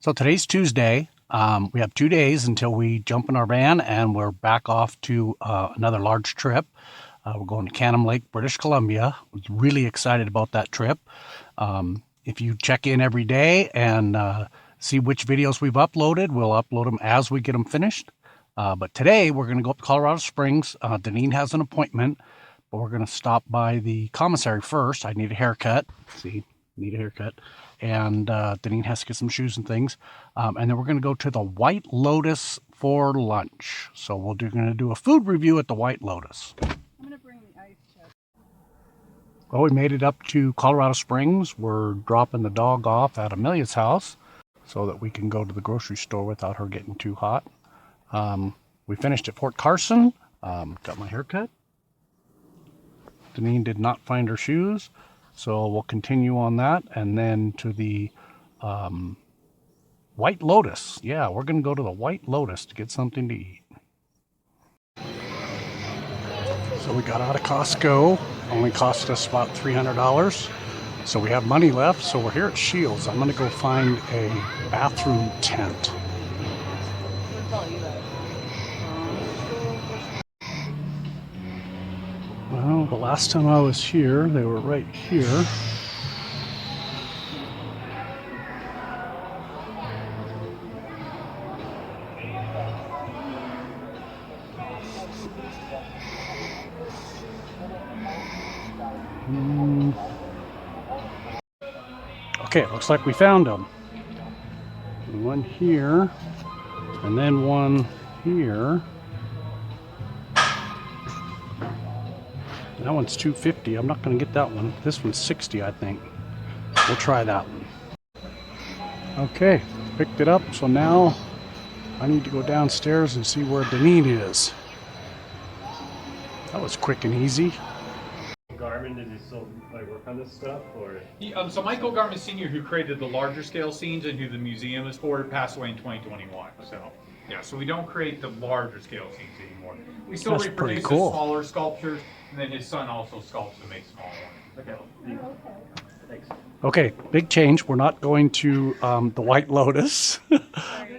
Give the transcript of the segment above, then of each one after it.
So today's Tuesday. We have 2 days until we jump in our van and we're back off to another large trip. We're going to Canim Lake, British Columbia. I was really excited about that trip. If you check in every day and see which videos we've uploaded, we'll upload them as we get them finished. But today we're going to go up to Colorado Springs. Deneen has an appointment, but we're going to stop by the commissary first. I need a haircut. See, need a haircut. And Deneen has to get some shoes and things. And then we're going to go to the White Lotus for lunch. So we're going to do a food review at the White Lotus. I'm going to bring the ice chest. Well, we made it up to Colorado Springs. We're dropping the dog off at Amelia's house so that we can go to the grocery store without her getting too hot. We finished at Fort Carson. Got my haircut. Deneen did not find her shoes. So we'll continue on that and then to the White Lotus. Yeah, we're going to go to the White Lotus to get something to eat. So we got out of Costco. Only cost us about $300. So we have money left. So we're here at Scheels. I'm going to go find a bathroom tent. Well, the last time I was here, they were right here. Okay, looks like we found them. One here, and then one here. That one's $250. I'm not going to get that one. This one's $60, I think. We'll try that one. Okay, picked it up. So now I need to go downstairs and see where Deneen is. That was quick and easy. Garman, does he still work on this stuff, or? So Michael Garman Sr., who created the larger scale scenes and who the museum is for, passed away in 2021. So yeah, so we don't create the larger scale scenes anymore. We still That's reproduce pretty the cool. smaller sculptures, and then his son also sculpts and makes smaller ones. Okay. Thanks. Okay, big change. We're not going to the White Lotus.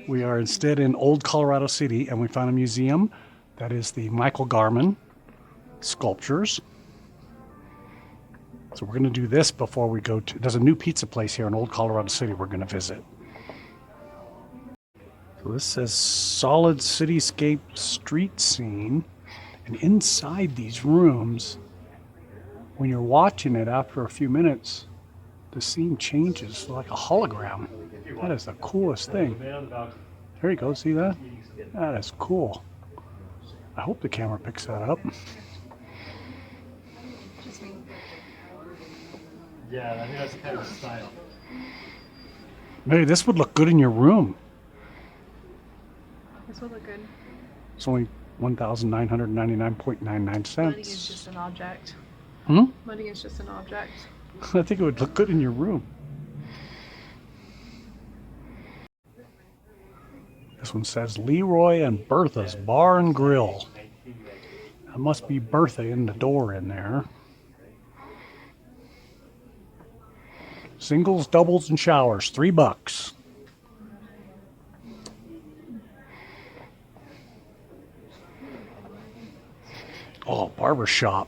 We are instead in Old Colorado City, and we found a museum that is the Michael Garman sculptures. So we're going to do this before we go to... There's a new pizza place here in Old Colorado City we're going to visit. So this says solid cityscape street scene. And inside these rooms, when you're watching it after a few minutes, the scene changes like a hologram. That is the coolest thing. There you go, see that? That is cool. I hope the camera picks that up. Yeah, I think that's kind of style. Maybe this would look good in your room. This will look good. It's only $1,999.99 cents. Money is just an object. Hmm? Money is just an object. I think it would look good in your room. This one says Leroy and Bertha's Bar and Grill. That must be Bertha in the door in there. Singles, doubles, and showers, $3. Oh, barber shop.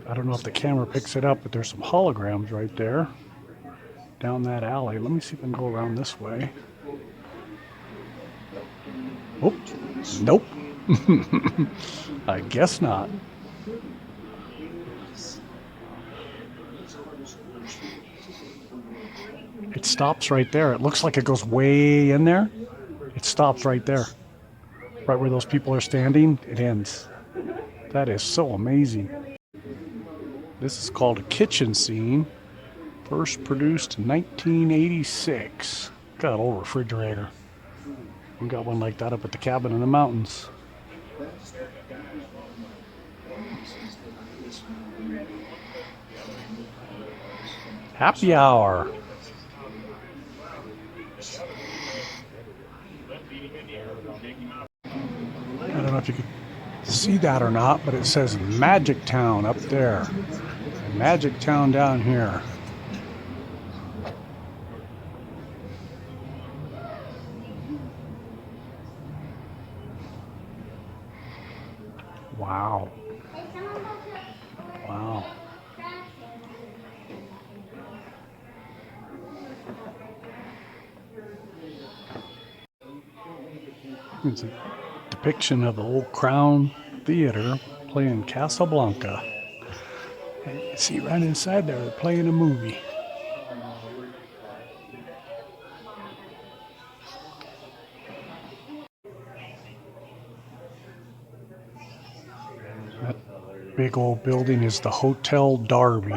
I don't know if the camera picks it up, but there's some holograms right there down that alley. Let me see if I can go around this way. Oh, nope. I guess not. It stops right there. It looks like it goes way in there. It stops right there. Right where those people are standing, it ends. That is so amazing. This is called a kitchen scene. First produced in 1986. Got an old refrigerator. We got one like that up at the cabin in the mountains. Happy hour. I don't know if you can see that or not, but it says Magic Town up there. Magic town down here. Wow. Wow. It's a depiction of the old Crown Theater playing Casablanca. And you see right inside there, they're playing a movie. That big old building is the Hotel Derby.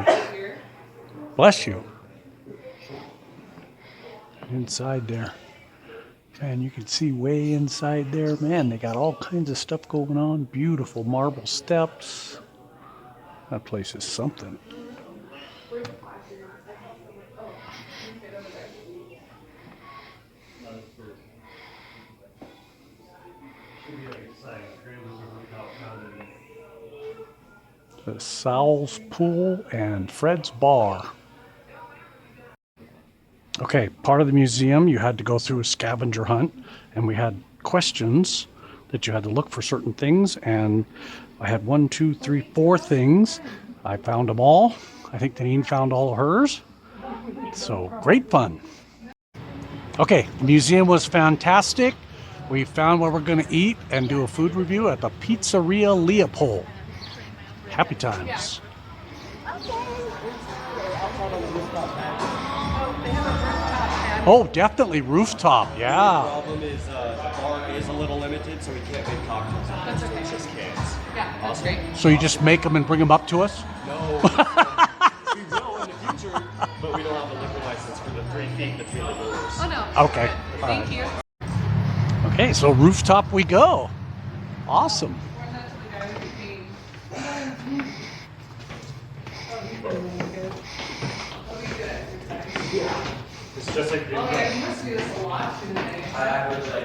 Bless you. Inside there. And you can see way inside there, man, they got all kinds of stuff going on. Beautiful marble steps. That place is something. The Sowell's Pool and Fred's Bar. Okay, part of the museum, you had to go through a scavenger hunt, and we had questions that you had to look for certain things, and I had 1, 2, 3, 4 things. I found them all. I think Deneen found all of hers. So, great fun. Okay, the museum was fantastic. We found where we're going to eat and do a food review at the Pizzeria Leopold. Happy times. Oh, definitely rooftop, The yeah. problem is the bar is a little limited, so we can't make cocktails. That's okay. It's just cans. Yeah, that's great. So you just make them and bring them up to us? No, we will in the future, but we don't have a liquor license for the 3 feet between the doors. Oh no. Okay. All Thank right. you. Okay, so rooftop we go. Awesome. It's just like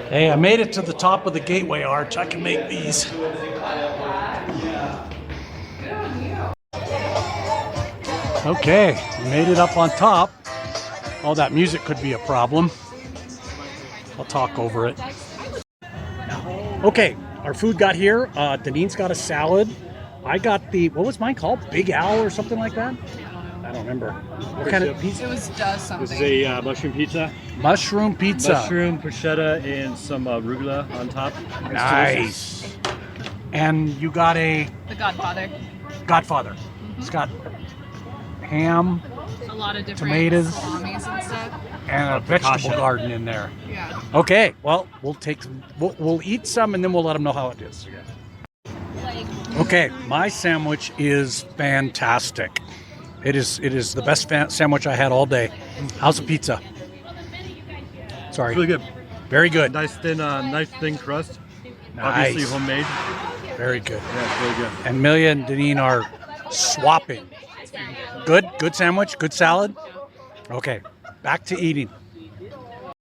Hey, I made it to the top of the gateway arch. I can make these. Okay, we made it up on top. Oh, that music could be a problem. I'll talk over it. Okay, our food got here. Deneen's got a salad. I got the, what was mine called? Big Al or something like that? I don't remember. What kind of pizza? It was just something. This is a mushroom pizza. Mushroom pizza. Mushroom, bruschetta, and some arugula on top. It's delicious. Nice. And you got a The Godfather. Godfather. It's got ham A lot of different Tomatoes. salamis and stuff. and a vegetable Focaccia. garden in there. Yeah. Okay, well, we'll eat some and then we'll let them know how it is. Okay, my sandwich is fantastic. It is the best sandwich I had all day. How's the pizza? Sorry. Really good. Very good. Nice thin crust. Nice. Obviously homemade. Very good. Yeah, it's really good. And Millie and Deneen are swapping. Good sandwich, good salad. Okay, back to eating.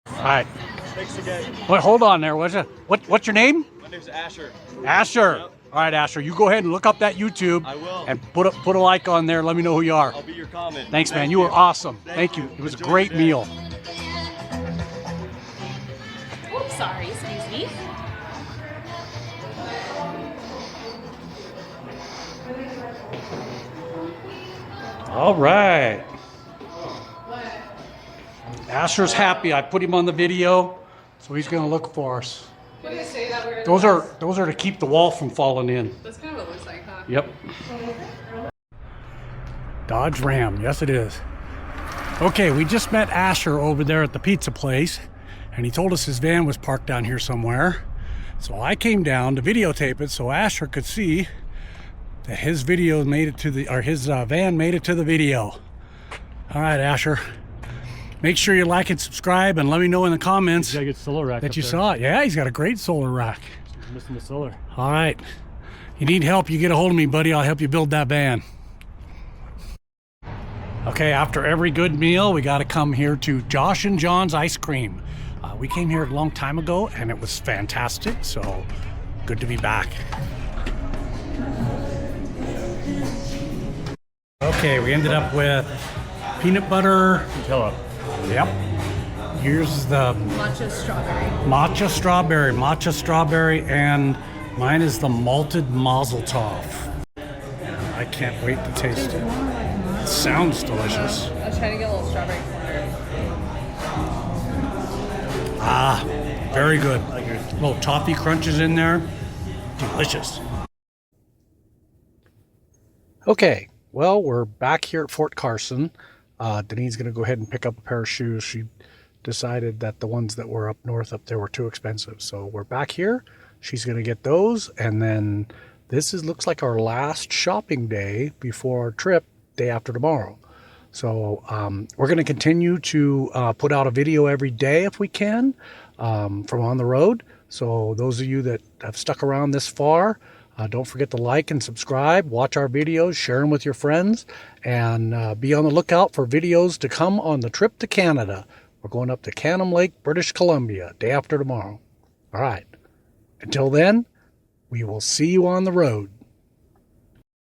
All right. Thanks again. Wait, hold on there. What's your name? My name's Asher. Asher. Yep. All right, Asher. You go ahead and look up that YouTube. I will. And put a like on there. Let me know who you are. I'll be your comment. Thanks, man. You were awesome. Thank you. It was a Enjoy great your day. meal. Oops, sorry, excuse me. All right. Asher's happy. I put him on the video, so he's going to look for us. Did they say that we're Those are to keep the wall from falling in. That's kind of what it looks like, huh? Yep. Dodge Ram. Yes, it is. Okay, we just met Asher over there at the pizza place, and he told us his van was parked down here somewhere. So I came down to videotape it so Asher could see that his video made it to his van made it to the video. All right, Asher. Make sure you like and subscribe, and let me know in the comments You gotta get solar rack that up you there. saw it. Yeah, he's got a great solar rack. Missing the solar. All right. You need help, you get a hold of me, buddy. I'll help you build that van. Okay, after every good meal, we got to come here to Josh and John's Ice Cream. We came here a long time ago, and it was fantastic, so good to be back. Okay, we ended up with peanut butter. Nutella. Yep. Here's the Matcha strawberry. matcha strawberry, and mine is the malted Mazel Toff. I can't wait to taste it. It sounds delicious. I was trying to get a little strawberry corner. Ah, very good. Little toffee crunches in there. Delicious. Okay, well, we're back here at Fort Carson. Denise's going to go ahead and pick up a pair of shoes. She decided that the ones that were up north up there were too expensive. So we're back here. She's going to get those. And then looks like our last shopping day before our trip, day after tomorrow. So we're going to continue to put out a video every day if we can from on the road. So those of you that have stuck around this far, don't forget to like and subscribe, watch our videos, share them with your friends, and be on the lookout for videos to come on the trip to Canada. We're going up to Canim Lake, British Columbia, day after tomorrow. All right. Until then, we will see you on the road.